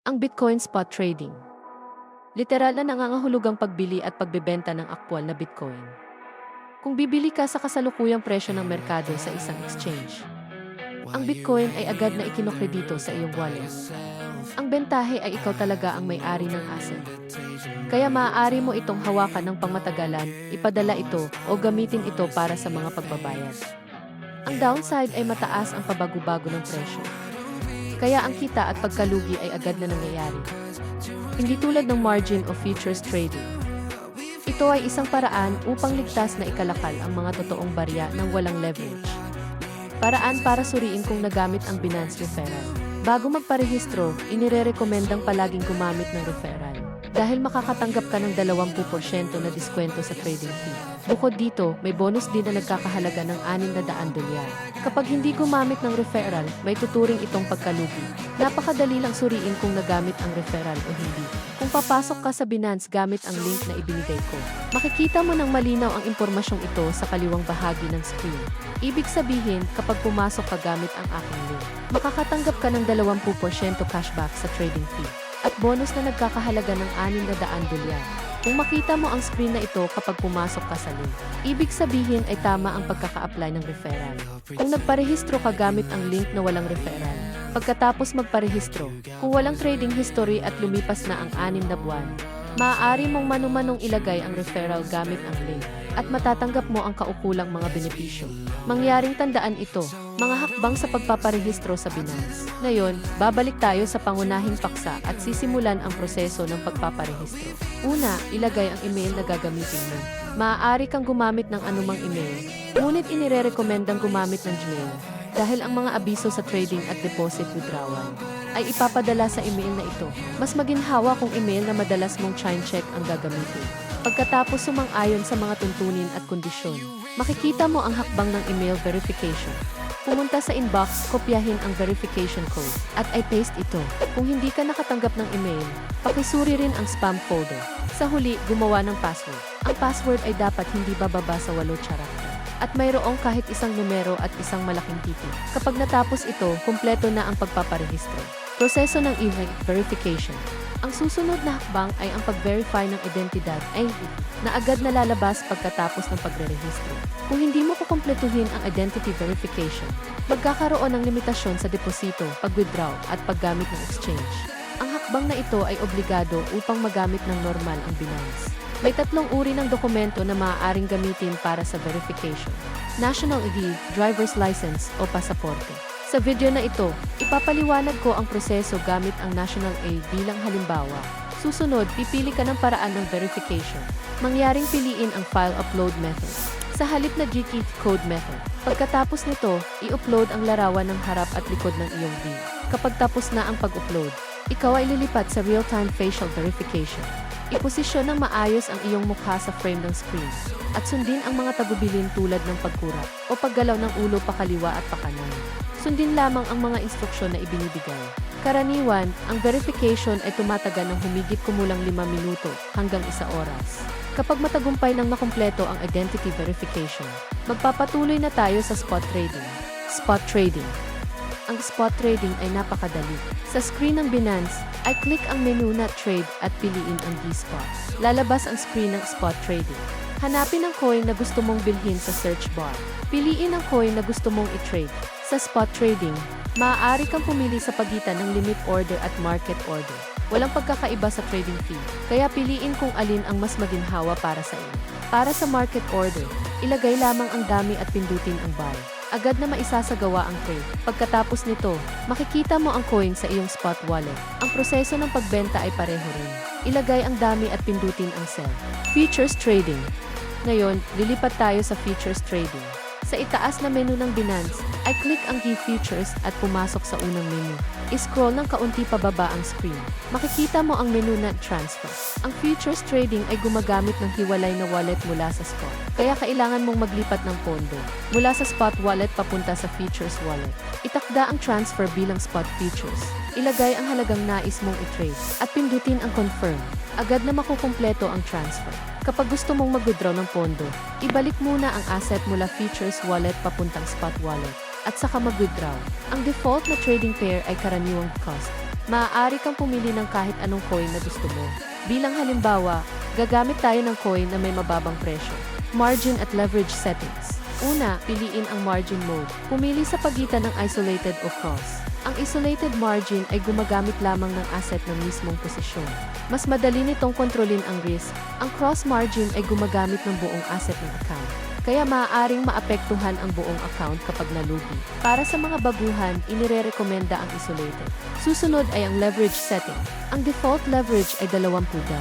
Ang Bitcoin spot trading. Literal na nangangahulugang pagbili at pagbebenta ng aktwal na Bitcoin. Kung bibili ka sa kasalukuyang presyo ng merkado sa isang exchange, ang Bitcoin ay agad na ikinokredito sa iyong wallet. Ang bentahe ay ikaw talaga ang may-ari ng asset. Kaya maaari mo itong hawakan ng pangmatagalan, ipadala ito, o gamitin ito para sa mga pagbabayad. Ang downside ay mataas ang pabago-bago ng presyo. Kaya ang kita at pagkalugi ay agad na nangyayari. Hindi tulad ng margin o futures trading. Ito ay isang paraan upang ligtas na ikalakal ang mga totoong barya ng walang leverage. Paraan para suriin kung nagamit ang Binance referral. Bago magparehistro, inirerekomendang palaging gumamit ng referral. Dahil makakatanggap ka ng 20% na diskwento sa trading fee. Bukod dito, may bonus din na nagkakahalaga ng $600. Kapag hindi gumamit ng referral, may tuturing itong pagkalugi. Napakadali lang suriin kung nagamit ang referral o hindi. Kung papasok ka sa Binance gamit ang link na ibinigay ko, makikita mo ng malinaw ang impormasyong ito sa kaliwang bahagi ng screen. Ibig sabihin, kapag pumasok ka gamit ang aking link, makakatanggap ka ng 20% cashback sa trading fee. At bonus na nagkakahalaga ng $600. Kung makita mo ang screen na ito kapag pumasok ka sa link, ibig sabihin ay tama ang pagkaka-apply ng referral. Kung nagparehistro ka gamit ang link na walang referral, pagkatapos magparehistro, kung walang trading history at lumipas na ang 6 na buwan, maaari mong manumanong ilagay ang referral gamit ang link at matatanggap mo ang kaukulang mga benepisyo. Mangyaring tandaan ito, mga hakbang sa pagpaparehistro sa Binance. Ngayon, babalik tayo sa pangunahing paksa at sisimulan ang proseso ng pagpaparehistro. Una, ilagay ang email na gagamitin mo. Maaari kang gumamit ng anumang email, ngunit inirerekomendang gumamit ng Gmail dahil ang mga abiso sa trading at deposit withdrawal ay ipapadala sa email na ito. Mas maginhawa kung email na madalas mong check ang gagamitin. Pagkatapos sumang-ayon sa mga tuntunin at kondisyon, makikita mo ang hakbang ng email verification. Pumunta sa inbox, kopyahin ang verification code, at i-paste ito. Kung hindi ka nakatanggap ng email, pakisuri rin ang spam folder. Sa huli, gumawa ng password. Ang password ay dapat hindi bababa sa 8 character. At mayroong kahit isang numero at isang malaking titik. Kapag natapos ito, kumpleto na ang pagpaparehistro. Proseso ng email verification. Ang susunod na hakbang ay ang pag-verify ng identidad na agad nalalabas pagkatapos ng pagre-rehistro. Kung hindi mo kukumpletuhin ang identity verification, magkakaroon ng limitasyon sa deposito, pag-withdraw at paggamit ng exchange. Ang hakbang na ito ay obligado upang magamit ng normal ang Binance. May 3 uri ng dokumento na maaaring gamitin para sa verification: National ID, Driver's License o Pasaporte. Sa video na ito, ipapaliwanag ko ang proseso gamit ang National ID bilang halimbawa. Susunod, pipili ka ng paraan ng verification. Mangyaring piliin ang file upload method sa halip na GKeys code method. Pagkatapos nito, i-upload ang larawan ng harap at likod ng iyong V. Kapag tapos na ang pag-upload, ikaw ay lilipat sa real-time facial verification. Iposisyon ng maayos ang iyong mukha sa frame ng screen at sundin ang mga tagubilin tulad ng pagkurap o paggalaw ng ulo pakaliwa at pakanan. Sundin lamang ang mga instruksyon na ibinibigay. Karaniwan, ang verification ay tumatagal ng humigit kumulang 5 minuto hanggang 1 oras. Kapag matagumpay nang nakumpleto ang identity verification, magpapatuloy na tayo sa spot trading. Spot trading. Ang spot trading ay napakadali. Sa screen ng Binance, ay click ang menu na Trade at piliin ang B-Spot. Lalabas ang screen ng spot trading. Hanapin ang coin na gusto mong bilhin sa search bar. Piliin ang coin na gusto mong i-trade. Sa spot trading, maaari kang pumili sa pagitan ng limit order at market order. Walang pagkakaiba sa trading fee, kaya piliin kung alin ang mas maginhawa para sa iyo. Para sa market order, ilagay lamang ang dami at pindutin ang buy. Agad na maisasagawa ang trade. Pagkatapos nito, makikita mo ang coin sa iyong spot wallet. Ang proseso ng pagbenta ay pareho rin. Ilagay ang dami at pindutin ang sell. Futures trading. Ngayon, lilipat tayo sa futures trading. Sa itaas na menu ng Binance, ay click ang key Futures at pumasok sa unang menu. I-scroll ng kaunti pababa ang screen. Makikita mo ang menu na Transfer. Ang futures trading ay gumagamit ng hiwalay na wallet mula sa spot. Kaya kailangan mong maglipat ng pondo mula sa spot wallet papunta sa futures wallet. Itakda ang transfer bilang spot futures. Ilagay ang halagang nais mong i-trade at pindutin ang confirm. Agad na makukumpleto ang transfer. Kapag gusto mong mag-withdraw ng pondo, ibalik muna ang asset mula futures wallet papuntang spot wallet at saka mag-withdraw. Ang default na trading pair ay karaniwang cost. Maaari kang pumili ng kahit anong coin na gusto mo. Bilang halimbawa, gagamit tayo ng coin na may mababang presyo. Margin at leverage settings. Una, piliin ang margin mode. Pumili sa pagitan ng isolated o cross. Ang isolated margin ay gumagamit lamang ng asset ng mismong posisyon. Mas madali nitong kontrolin ang risk. Ang cross margin ay gumagamit ng buong asset ng account. Kaya maaaring maapektuhan ang buong account kapag nalugi. Para sa mga baguhan, inirerekomenda ang isolated. Susunod ay ang leverage setting. Ang default leverage ay 20 da.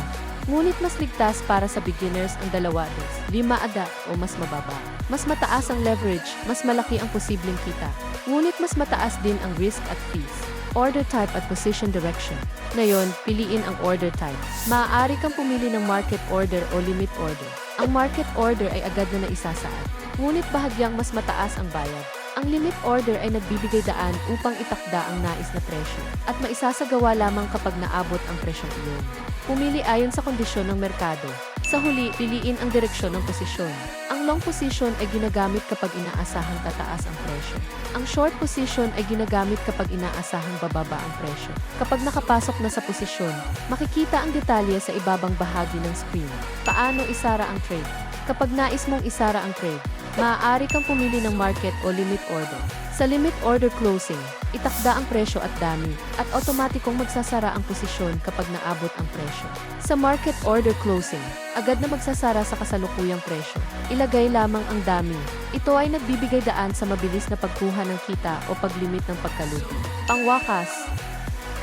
Ngunit mas ligtas para sa beginners ang 2 des, 5 ada o mas mababa. Mas mataas ang leverage, mas malaki ang posibleng kita. Ngunit mas mataas din ang risk at fees. Order type at position direction. Ngayon, piliin ang order type. Maaari kang pumili ng market order o limit order. Ang market order ay agad na naisasaad, ngunit bahagyang mas mataas ang bayad. Ang limit order ay nagbibigay daan upang itakda ang nais na presyo at maisasagawa lamang kapag naabot ang presyong iyon. Pumili ayon sa kondisyon ng merkado. Sa huli, piliin ang direksyon ng posisyon. Ang long position ay ginagamit kapag inaasahang tataas ang presyo. Ang short position ay ginagamit kapag inaasahang bababa ang presyo. Kapag nakapasok na sa posisyon, makikita ang detalye sa ibabang bahagi ng screen. Paano isara ang trade? Kapag nais mong isara ang trade, maaari kang pumili ng market o limit order. Sa limit order closing, itakda ang presyo at dami, at otomatikong magsasara ang posisyon kapag naabot ang presyo. Sa market order closing, agad na magsasara sa kasalukuyang presyo. Ilagay lamang ang dami. Ito ay nagbibigay daan sa mabilis na pagkuha ng kita o paglimit ng pagkalugi. Pangwakas,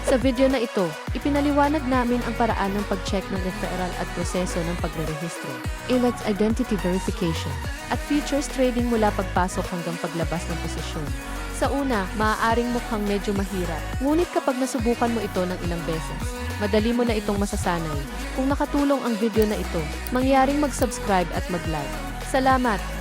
sa video na ito, ipinaliwanag namin ang paraan ng pag-check ng referral at proseso ng pagre-rehistro, ILEX identity verification, at futures trading mula pagpasok hanggang paglabas ng posisyon. Sa una, maaaring mukhang medyo mahirap, ngunit kapag nasubukan mo ito ng ilang beses, madali mo na itong masasanay. Kung nakatulong ang video na ito, mangyaring mag-subscribe at mag-like. Salamat!